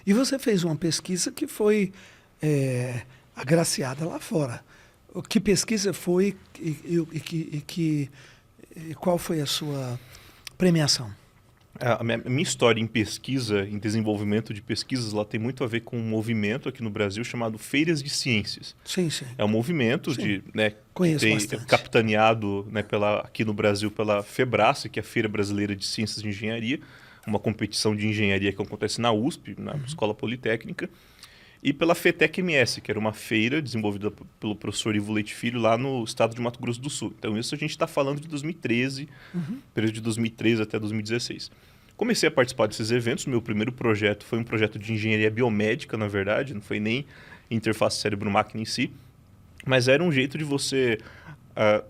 E você fez uma pesquisa que foi agraciada lá fora. Que pesquisa foi e qual foi a sua premiação? A minha história em pesquisa, em desenvolvimento de pesquisas, ela tem muito a ver com um movimento aqui no Brasil chamado Feiras de Ciências. Sim, sim. É um movimento Sim. que Conheço tem bastante. capitaneado, né, aqui no Brasil pela FEBRACE, que é a Feira Brasileira de Ciências de Engenharia, uma competição de engenharia que acontece na USP, na Escola Politécnica, e pela FETEC-MS, que era uma feira desenvolvida pelo professor Ivo Leite Filho lá no estado de Mato Grosso do Sul. Então isso a gente está falando de 2013, período de 2013 até 2016. Comecei a participar desses eventos, meu primeiro projeto foi um projeto de engenharia biomédica, na verdade, não foi nem interface cérebro-máquina em si, mas era um jeito de você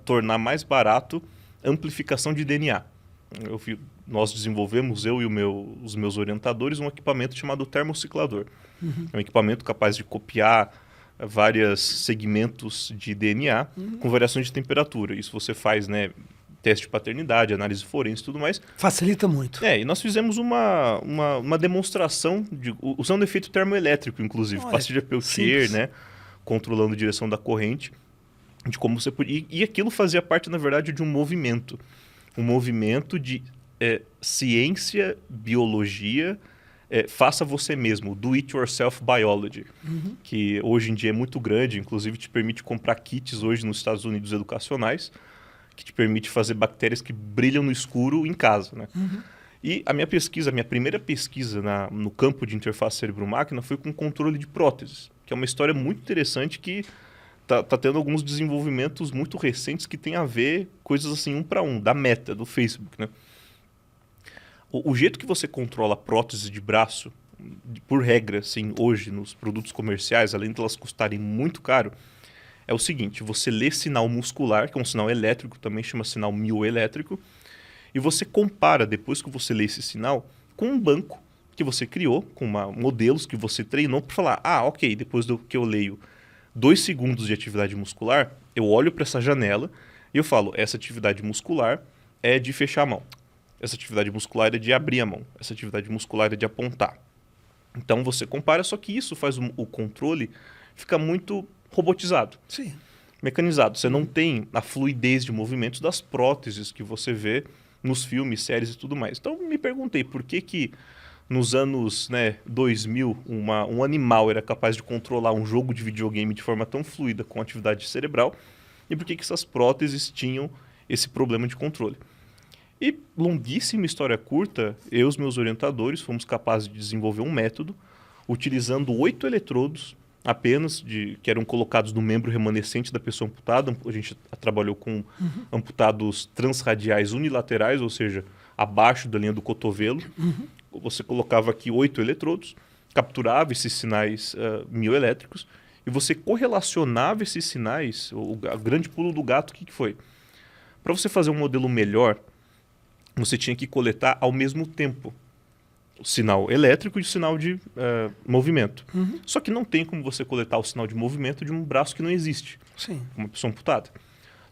tornar mais barato a amplificação de DNA. Nós desenvolvemos, eu e os meus orientadores, um equipamento chamado termociclador. É um equipamento capaz de copiar vários segmentos de DNA com variações de temperatura. Isso você faz, né, teste de paternidade, análise forense e tudo mais. Facilita muito. E nós fizemos uma demonstração usando efeito termoelétrico, inclusive, pastilha Peltier, né, controlando a direção da corrente, de como você podia. E aquilo fazia parte, na verdade, de um movimento de ciência, biologia, faça você mesmo, do it yourself biology, que hoje em dia é muito grande, inclusive te permite comprar kits hoje nos Estados Unidos educacionais, que te permite fazer bactérias que brilham no escuro em casa, né? E a minha primeira pesquisa no campo de interface cérebro-máquina foi com controle de próteses, que é uma história muito interessante que tá tendo alguns desenvolvimentos muito recentes que tem a ver coisas assim, um para um, da Meta, do Facebook, né? O jeito que você controla a prótese de braço, por regra, assim, hoje, nos produtos comerciais, além de elas custarem muito caro, é o seguinte: você lê sinal muscular, que é um sinal elétrico, também chama sinal mioelétrico, e você compara, depois que você lê esse sinal, com um banco que você criou, com modelos que você treinou, para falar, ok, depois que eu leio 2 segundos de atividade muscular, eu olho para essa janela e eu falo, essa atividade muscular é de fechar a mão. Essa atividade muscular é de abrir a mão. Essa atividade muscular é de apontar. Então você compara, só que isso faz o controle ficar muito robotizado. Sim. Mecanizado. Você não tem a fluidez de movimentos das próteses que você vê nos filmes, séries e tudo mais. Então me perguntei por que nos anos 2000 um animal era capaz de controlar um jogo de videogame de forma tão fluida com atividade cerebral e por que essas próteses tinham esse problema de controle. E, longuíssima história curta, eu e os meus orientadores fomos capazes de desenvolver um método utilizando 8 eletrodos apenas, que eram colocados no membro remanescente da pessoa amputada. A gente trabalhou com amputados transradiais unilaterais, ou seja, abaixo da linha do cotovelo. Você colocava aqui 8 eletrodos, capturava esses sinais mioelétricos e você correlacionava esses sinais. O grande pulo do gato, o que foi? Para você fazer um modelo melhor, você tinha que coletar ao mesmo tempo o sinal elétrico e o sinal de movimento. Só que não tem como você coletar o sinal de movimento de um braço que não existe, uma pessoa amputada.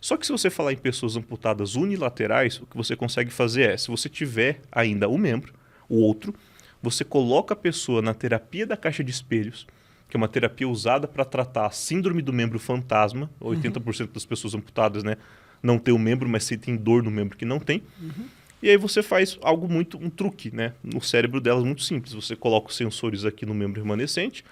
Só que se você falar em pessoas amputadas unilaterais, o que você consegue fazer se você tiver ainda o membro, o outro, você coloca a pessoa na terapia da caixa de espelhos, que é uma terapia usada para tratar a síndrome do membro fantasma. 80% das pessoas amputadas não tem o membro, mas sentem dor no membro que não tem. E aí você faz um truque, no cérebro delas muito simples. Você coloca os sensores aqui no membro remanescente,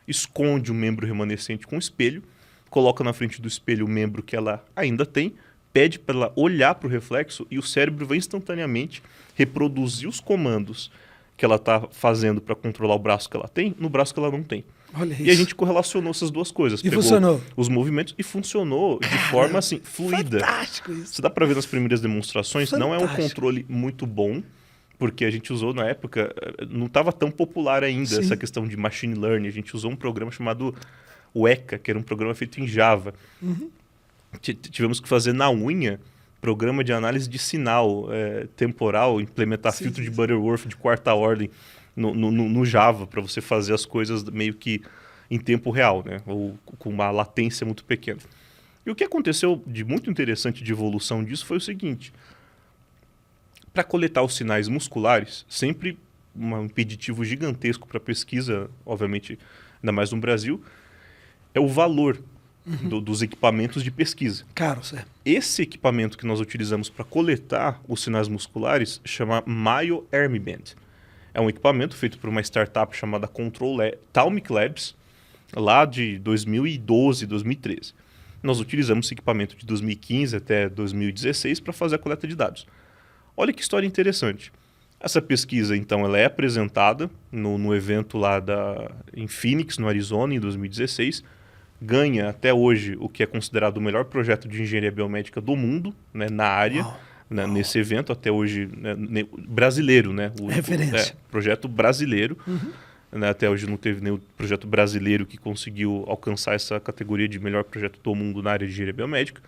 esconde o membro remanescente com o espelho, coloca na frente do espelho o membro que ela ainda tem, pede para ela olhar para o reflexo e o cérebro vai instantaneamente reproduzir os comandos que ela está fazendo para controlar o braço que ela tem no braço que ela não tem. Olha isso. E a gente correlacionou essas duas coisas. E funcionou? Os movimentos e funcionou de forma assim, fluida. Fantástico isso. Você dá para ver nas primeiras demonstrações, Fantástico. Não é um controle muito bom, porque a gente usou na época, não estava tão popular ainda essa questão de machine learning. A gente usou um programa chamado Weka, que era um programa feito em Java. Tivemos que fazer na unha programa de análise de sinal temporal, implementar filtro de Butterworth de 4ª ordem no Java, para você fazer as coisas meio que em tempo real, ou com uma latência muito pequena. E o que aconteceu de muito interessante de evolução disso foi o seguinte: para coletar os sinais musculares, sempre um impeditivo gigantesco para pesquisa, obviamente, ainda mais no Brasil, é o valor dos equipamentos de pesquisa. Caro, certo? Esse equipamento que nós utilizamos para coletar os sinais musculares chama Myo Armband. É um equipamento feito por uma startup chamada Talmic Labs, lá de 2012, 2013. Nós utilizamos esse equipamento de 2015 até 2016 para fazer a coleta de dados. Olha que história interessante. Essa pesquisa, então, ela é apresentada no evento lá em Phoenix, no Arizona, em 2016. Ganha, até hoje, o que é considerado o melhor projeto de engenharia biomédica do mundo, né, na área, nesse evento, até hoje, né, brasileiro. Né, Referência. Projeto brasileiro. Né, até hoje não teve nenhum projeto brasileiro que conseguiu alcançar essa categoria de melhor projeto do mundo na área de engenharia biomédica.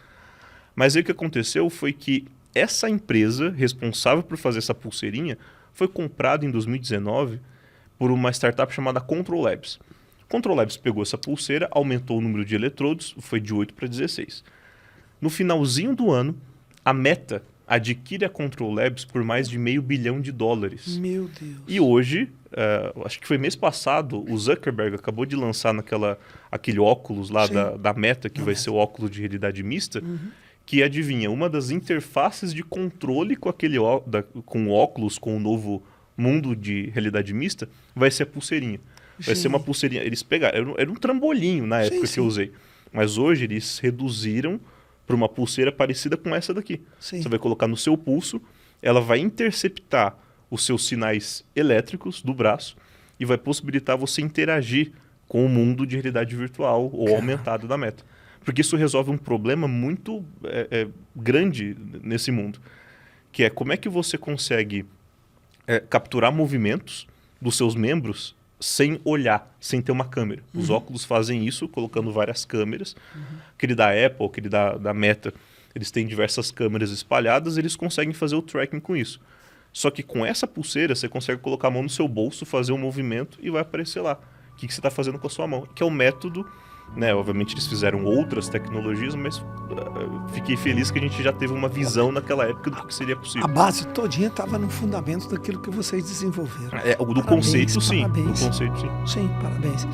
Mas aí o que aconteceu foi que essa empresa responsável por fazer essa pulseirinha foi comprada em 2019 por uma startup chamada Control Labs. Control Labs pegou essa pulseira, aumentou o número de eletrodos, foi de 8 para 16. No finalzinho do ano, a Meta adquire a Control Labs por mais de $500 milhão. Meu Deus. E hoje, acho que foi mês passado, o Zuckerberg acabou de lançar aquele óculos lá da Meta, que vai ser o óculos de realidade mista, que adivinha, uma das interfaces de controle com o óculos, com o novo mundo de realidade mista, vai ser a pulseirinha. Vai ser uma pulseirinha. Eles pegaram, era um trambolinho na época que eu usei. Mas hoje eles reduziram para uma pulseira parecida com essa daqui. Sim. Você vai colocar no seu pulso, ela vai interceptar os seus sinais elétricos do braço e vai possibilitar você interagir com o mundo de realidade virtual ou aumentado da Meta. Porque isso resolve um problema muito grande nesse mundo, que é como é que você consegue capturar movimentos dos seus membros sem olhar, sem ter uma câmera. Os óculos fazem isso colocando várias câmeras. Aquele da Apple, aquele da Meta, eles têm diversas câmeras espalhadas, eles conseguem fazer o tracking com isso. Só que com essa pulseira, você consegue colocar a mão no seu bolso, fazer um movimento e vai aparecer lá o que você está fazendo com a sua mão. Que é o método, né? Obviamente eles fizeram outras tecnologias, mas fiquei feliz que a gente já teve uma visão naquela época do que seria possível. A base todinha estava no fundamento daquilo que vocês desenvolveram. Do conceito, sim. Parabéns. Do conceito, sim. Sim, parabéns.